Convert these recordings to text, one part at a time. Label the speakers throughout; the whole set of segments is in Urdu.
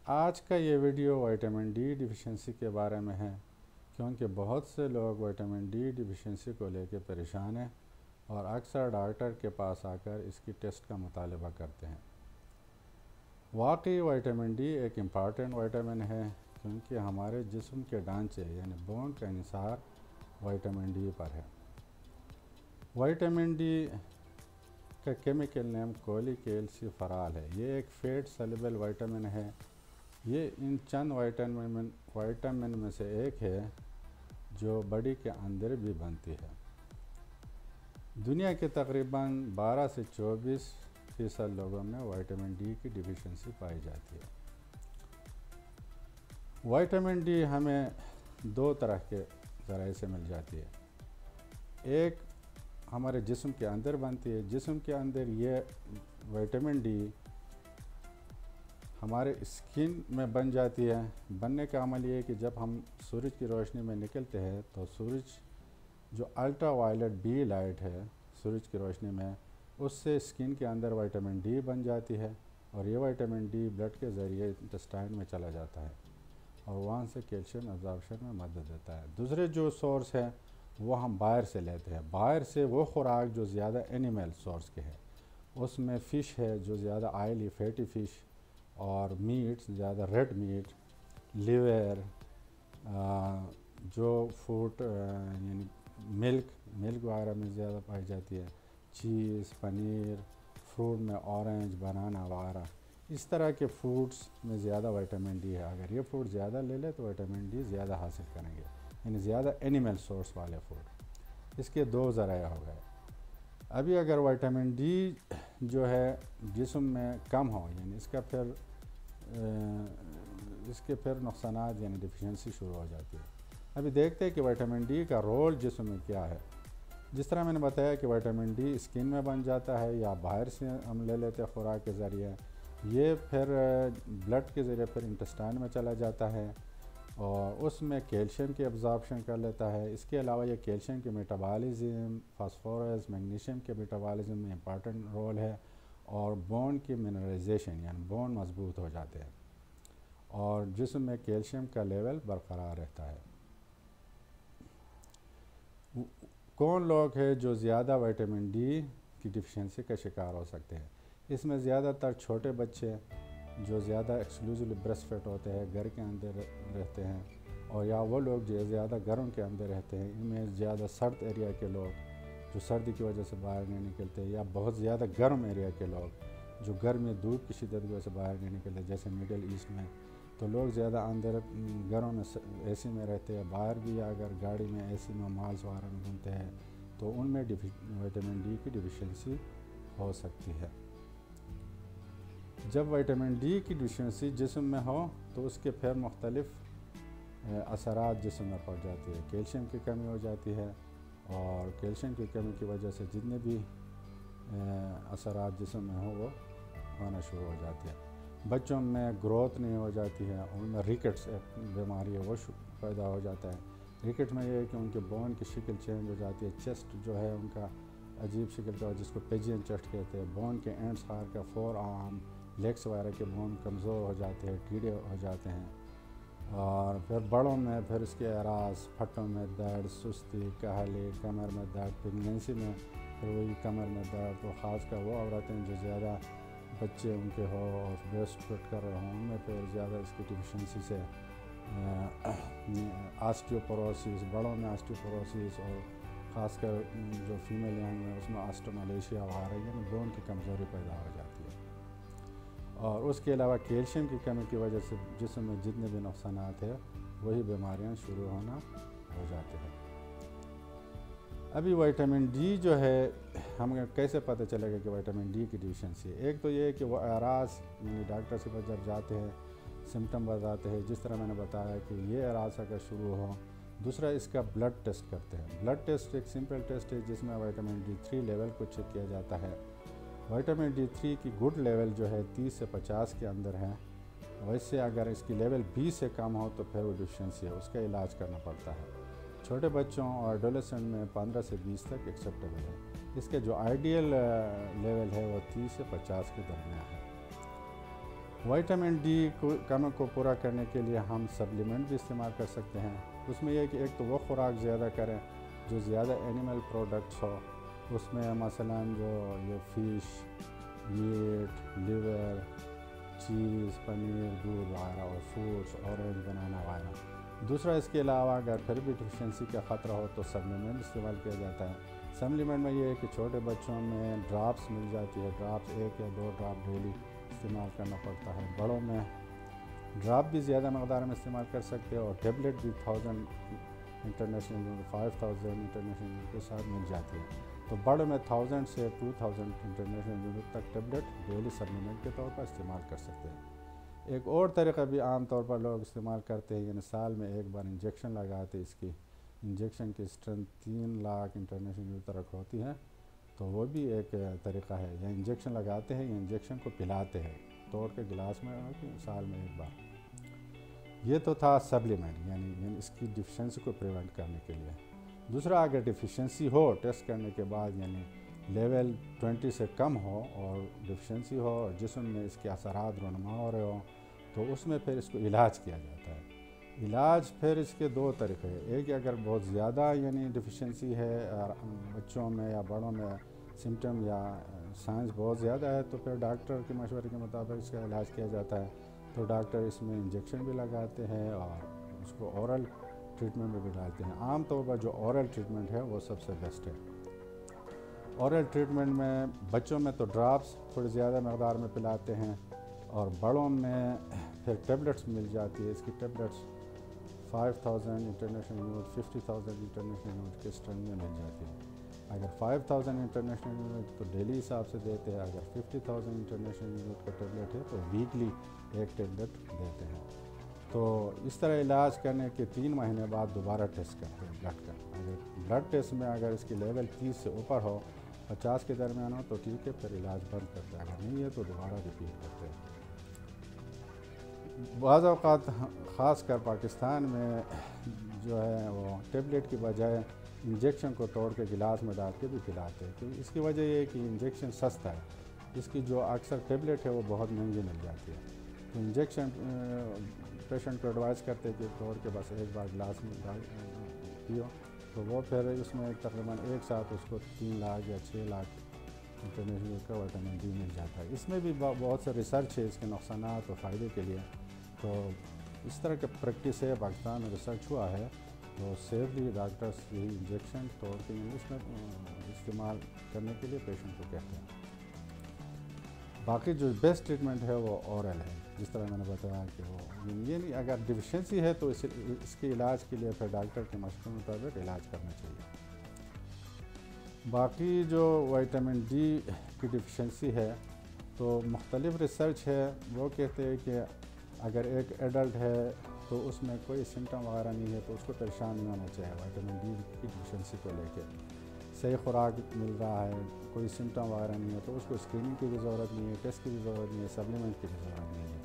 Speaker 1: آج کا یہ ویڈیو وائٹامن ڈی ڈیفیشنسی کے بارے میں ہے، کیونکہ بہت سے لوگ وائٹامن ڈی ڈیفیشنسی کو لے کے پریشان ہیں اور اکثر ڈاکٹر کے پاس آ کر اس کی ٹیسٹ کا مطالبہ کرتے ہیں۔ واقعی وائٹامن ڈی ایک امپارٹنٹ وائٹامن ہے، کیونکہ ہمارے جسم کے ڈھانچے یعنی بون کا انحصار وائٹامن ڈی پر ہے۔ وائٹامن ڈی کا کیمیکل نیم کولیکیلسیفرال ہے۔ یہ ایک فیٹ سلیبل وائٹامن ہے۔ یہ ان چند وائٹامن میں سے ایک ہے جو باڈی کے اندر بھی بنتی ہے۔ دنیا کے تقریباً 12 سے 24% لوگوں میں وائٹامن ڈی کی ڈیفیشنسی پائی جاتی ہے۔ وائٹامن ڈی ہمیں دو طرح کے ذرائع سے مل جاتی ہے۔ ایک ہمارے جسم کے اندر بنتی ہے۔ جسم کے اندر یہ وائٹامن ڈی ہمارے اسکن میں بن جاتی ہے۔ بننے کا عمل یہ ہے کہ جب ہم سورج کی روشنی میں نکلتے ہیں تو سورج جو الٹرا وائلٹ بی لائٹ ہے سورج کی روشنی میں، اس سے اسکن کے اندر وائٹامن ڈی بن جاتی ہے، اور یہ وائٹامن ڈی بلڈ کے ذریعے انٹسٹائن میں چلا جاتا ہے اور وہاں سے کیلشیم ابزارپشن میں مدد دیتا ہے۔ دوسرے جو سورس ہے وہ ہم باہر سے لیتے ہیں۔ باہر سے وہ خوراک جو زیادہ اینیمل سورس کے ہے، اس میں فش ہے جو زیادہ آئلی فیٹی فش، اور میٹ زیادہ ریڈ میٹ، لیور، جو فوڈ یعنی ملک وغیرہ میں زیادہ پائی جاتی ہے، چیز، پنیر، فروٹ میں اورنج، بنانا وغیرہ، اس طرح کے فوڈز میں زیادہ وائٹامن ڈی ہے۔ اگر یہ فوڈ زیادہ لے لے تو وائٹامن ڈی زیادہ حاصل کریں گے، یعنی زیادہ اینیمل سورس والے فوڈ۔ اس کے دو ذرائع ہو گئے۔ ابھی اگر وائٹامن ڈی جو ہے جسم میں کم ہو، یعنی اس کے پھر نقصانات یعنی ڈیفیشنسی شروع ہو جاتی ہے۔ ابھی دیکھتے ہیں کہ وائٹامن ڈی کا رول جسم میں کیا ہے۔ جس طرح میں نے بتایا کہ وائٹامن ڈی اسکن میں بن جاتا ہے یا باہر سے ہم لے لیتے ہیں خوراک کے ذریعے، یہ پھر بلڈ کے ذریعے پھر انٹسٹائن میں چلا جاتا ہے اور اس میں کیلشیم کی ابزارپشن کر لیتا ہے۔ اس کے علاوہ یہ کیلشیم کے میٹابالزم، فاسفورس، میگنیشیم کے میٹابالزم میں امپارٹنٹ رول ہے، اور بون کی منرلائزیشن یعنی بون مضبوط ہو جاتے ہیں اور جسم میں کیلشیم کا لیول برقرار رہتا ہے۔ کون لوگ ہیں جو زیادہ وائٹامن ڈی کی ڈیفیشنسی کا شکار ہو سکتے ہیں؟ اس میں زیادہ تر چھوٹے بچے جو زیادہ ایکسکلوزیولی بریسٹ فیڈ ہوتے ہیں، گھر کے اندر رہتے ہیں، اور یا وہ لوگ جو زیادہ گرم کے اندر رہتے ہیں، ان میں زیادہ سرد ایریا کے لوگ جو سردی کی وجہ سے باہر نہیں نکلتے، یا بہت زیادہ گرم ایریا کے لوگ جو گرمی دھوپ کی شدت کی وجہ سے باہر نہیں نکلتے، جیسے مڈل ایسٹ میں تو لوگ زیادہ اندر گھروں میں اے سی میں رہتے ہیں۔ باہر بھی اگر گاڑی میں اے سی میں مالز وغیرہ میں گھومتے ہیں تو ان میں وائٹامن ڈی کی ڈیفیشنسی ہو سکتی ہے۔ جب وائٹامن ڈی کی ڈیفیشنسی جسم میں ہو تو اس کے پھر مختلف اثرات جسم میں پڑ جاتی ہے۔ کیلشیم کی کمی ہو جاتی ہے، اور کیلشیم کی کمی کی وجہ سے جتنے بھی اثرات جسم میں ہوں وہ ہونا شروع ہو جاتے ہیں۔ بچوں میں گروتھ نہیں ہو جاتی ہے، ان میں ریکٹس ایک بیماری ہے وہ پیدا ہو جاتا ہے۔ ریکٹ میں یہ ہے کہ ان کے بون کی شکل چینج ہو جاتی ہے، چیسٹ جو ہے ان کا عجیب شکل کا، جس کو پیجین چیسٹ کہتے ہیں، بون کے اینڈس خار کا، فور آرم، لیگس وغیرہ کے بون کمزور ہو جاتے ہیں، ٹیڑے ہو جاتے ہیں، اور پھر بڑوں میں پھر اس کے اعراض، پھٹوں میں درد، سستی، کہلی، کمر میں درد، پریگنینسی میں پھر وہی کمر میں درد، تو خاص کر وہ عورتیں جو زیادہ بچے ان کے ہو اور بریسٹ فیڈ کر رہے ہوں، ان میں پھر زیادہ اس کی ڈیفیشنسی سے آسٹیوپوروسس، بڑوں میں آسٹیوپوروسس، اور خاص کر جو فیمیل ینگ میں اس میں آسٹوملیشیا وغیرہ، یعنی بون کی کمزوری پیدا ہو جاتی ہے۔ اور اس کے علاوہ کیلشیم کی کمی کی وجہ سے جسم میں جتنے بھی نقصانات ہیں وہی بیماریاں شروع ہونا ہو جاتے ہیں۔ ابھی وائٹامن ڈی جو ہے ہمیں کیسے پتہ چلے گا کہ وائٹامن ڈی کی ڈیفیشنسی ہے؟ ایک تو یہ ہے کہ وہ اعراض یعنی ڈاکٹر سے جب جاتے ہیں سمٹم بتاتے ہیں، جس طرح میں نے بتایا کہ یہ اعراض اگر شروع ہو۔ دوسرا اس کا بلڈ ٹیسٹ کرتے ہیں۔ بلڈ ٹیسٹ ایک سمپل ٹیسٹ ہے جس میں وائٹامن ڈی 3 لیول کو چیک کیا جاتا ہے۔ وائٹامن ڈی 3 کی گڈ لیول جو ہے 30 سے 50 کے اندر ہے، ویسے اگر اس کی لیول 20 سے کم ہو تو پھر وہ ڈیفیشنسی ہے، اس کا علاج کرنا پڑتا ہے۔ چھوٹے بچوں اور ایڈولسنٹ میں 15 سے 20 تک ایکسیپٹیبل ہے۔ اس کے جو آئیڈیل لیول ہے وہ 30 سے 50 کے درمیان ہے۔ وائٹامن ڈی کمی کو پورا کرنے کے لیے ہم سپلیمنٹ بھی استعمال کر سکتے ہیں. اس میں یہ کہ ایک تو وہ خوراک زیادہ کریں جو زیادہ اینیمل پروڈکٹس ہو. اس میں مثلا جو یہ فش، میٹ، لیور، چیز، پنیر، دودھ وغیرہ اور فروٹس، اورنج، بنانا وغیرہ. دوسرا اس کے علاوہ اگر پھر بھی ڈیفیشنسی کا خطرہ ہو تو سپلیمنٹ استعمال کیا جاتا ہے. سپلیمنٹ میں یہ ہے کہ چھوٹے بچوں میں ڈراپس مل جاتی ہے. ڈراپس 1 یا 2 ڈراپ ڈیلی استعمال کرنا پڑتا ہے. بڑوں میں ڈراپ بھی زیادہ مقدار میں استعمال کر سکتے ہیں اور ٹیبلٹ بھی 1000 انٹرنیشنل 5000 انٹرنیشنل یونٹ کے ساتھ مل جاتی ہے. تو بڑوں میں 1000 سے 2000 انٹرنیشنل یونٹ تک ٹیبلٹ ڈیلی سپلیمنٹ کے طور پر استعمال کر سکتے ہیں. ایک اور طریقہ بھی عام طور پر لوگ استعمال کرتے ہیں، یعنی سال میں ایک بار انجیکشن لگاتے. اس کی انجیکشن کی اسٹرینتھ 3 لاکھ انٹرنیشنل یونٹ تک ہوتی ہے. تو وہ بھی ایک طریقہ ہے. یا انجیکشن لگاتے ہیں یا انجیکشن کو پلاتے ہیں توڑ کے گلاس میں سال میں ایک بار. یہ تو تھا سپلیمنٹ، یعنی اس کی ڈیفیشنسی کو پریونٹ کرنے کے لیے. دوسرا، اگر ڈیفیشنسی ہو ٹیسٹ کرنے کے بعد، یعنی لیول 20 سے کم ہو اور ڈیفیشنسی ہو اور جسم میں اس کے اثرات رونما ہو رہے ہوں، تو اس میں پھر اس کو علاج کیا جاتا ہے. علاج پھر اس کے 2 طریقے ہیں. ایک اگر بہت زیادہ یعنی ڈیفیشنسی ہے بچوں میں یا بڑوں میں سمٹم یا سائنس بہت زیادہ ہے، تو پھر ڈاکٹر کے مشورے کے مطابق اس کا علاج کیا جاتا ہے. تو ڈاکٹر اس میں انجیکشن بھی لگاتے ہیں اور اس کو اورل ٹریٹمنٹ میں بھی ڈالتے ہیں. عام طور پر جو اورل ٹریٹمنٹ ہے وہ سب سے بیسٹ ہے. اورل ٹریٹمنٹ میں بچوں میں تو ڈراپس تھوڑی زیادہ مقدار میں پلاتے ہیں اور بڑوں میں پھر ٹیبلٹس مل جاتی ہے. اس کی tablets 5000 international unit 50000 international unit کے اسٹرینتھ میں مل جاتی ہے. اگر 5000 انٹرنیشنل یونٹ تو ڈیلی حساب سے دیتے ہیں. اگر 50000 انٹرنیشنل یونٹ کا ٹیبلٹ ہے تو ویکلی ایک ٹیبلٹ دیتے ہیں. تو اس طرح علاج کرنے کے 3 مہینے بعد دوبارہ ٹیسٹ کرتے ہیں بلڈ کا. اگر بلڈ ٹیسٹ میں اگر اس کی لیول 30 سے اوپر ہو، 50 کے درمیان ہو، تو ٹھیک ہے، پھر علاج بند کرتے ہیں. اگر نہیں ہے تو دوبارہ ریپیٹ کرتے ہیں. بعض اوقات خاص کر پاکستان میں جو ہے وہ ٹیبلٹ کی بجائے انجیکشن کو توڑ کے گلاس میں ڈال کے بھی پلاتے ہیں. اس کی وجہ یہ ہے کہ انجیکشن سستا ہے. اس کی جو اکثر ٹیبلٹ ہے وہ بہت مہنگی مل جاتی ہے. تو انجیکشن پیشنٹ کو ایڈوائز کرتے ہیں کہ توڑ کے بس ایک بار گلاس میں ڈال پیو. تو وہ پھر اس میں تقریباً ایک ساتھ اس کو 3 لاکھ یا 6 لاکھ انٹرنیشنل کا وائٹامن ڈی مل جاتا ہے. اس میں بھی بہت سے ریسرچ ہے اس کے نقصانات اور فائدے کے لیے. تو اس طرح کے پریکٹس ہے پاکستان میں، ریسرچ ہوا ہے. تو سیفلی ڈاکٹرس یہی انجیکشن توڑ کے انگلش میں استعمال کرنے کے لیے پیشنٹ کو کہتے ہیں. باقی جو بیسٹ ٹریٹمنٹ ہے وہ اورل ہے، جس طرح میں نے بتایا کہ وہ یعنی اگر ڈیفیشنسی ہے تو اس کے علاج کے لیے پھر ڈاکٹر کے مشورے کے مطابق علاج کرنا چاہیے. باقی جو وائٹامن ڈی کی ڈیفیشنسی ہے تو مختلف ریسرچ ہے. وہ کہتے ہیں کہ اگر ایک ایڈلٹ ہے تو اس میں کوئی سمٹم وغیرہ نہیں ہے تو اس کو پریشان نہیں ہونا چاہیے. وائٹامن ڈی کی ڈیفیشنسی کو لے کے صحیح خوراک مل رہا ہے، کوئی سمٹم وغیرہ نہیں ہے تو اس کو اسکریننگ کی بھی ضرورت نہیں ہے، ٹیسٹ کی بھی ضرورت نہیں ہے، سپلیمنٹ کی بھی ضرورت نہیں ہے.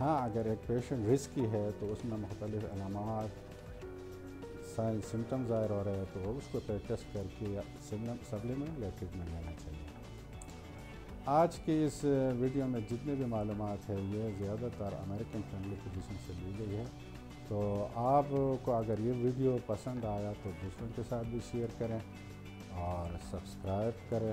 Speaker 1: ہاں، اگر ایک پیشنٹ رسکی ہے تو اس میں مختلف علامات سائنس سمٹم ظاہر ہو رہے ہیں تو اس کو ٹیسٹ کر کے سپلیمنٹ یا ٹریٹمنٹ لینا چاہیے. آج کی اس ویڈیو میں جتنے بھی معلومات ہے یہ زیادہ تر امریکن فیملی فزیشین سے لی گئی ہے. تو آپ کو اگر یہ ویڈیو پسند آیا تو دوسروں کے ساتھ بھی شیئر کریں اور سبسکرائب کریں.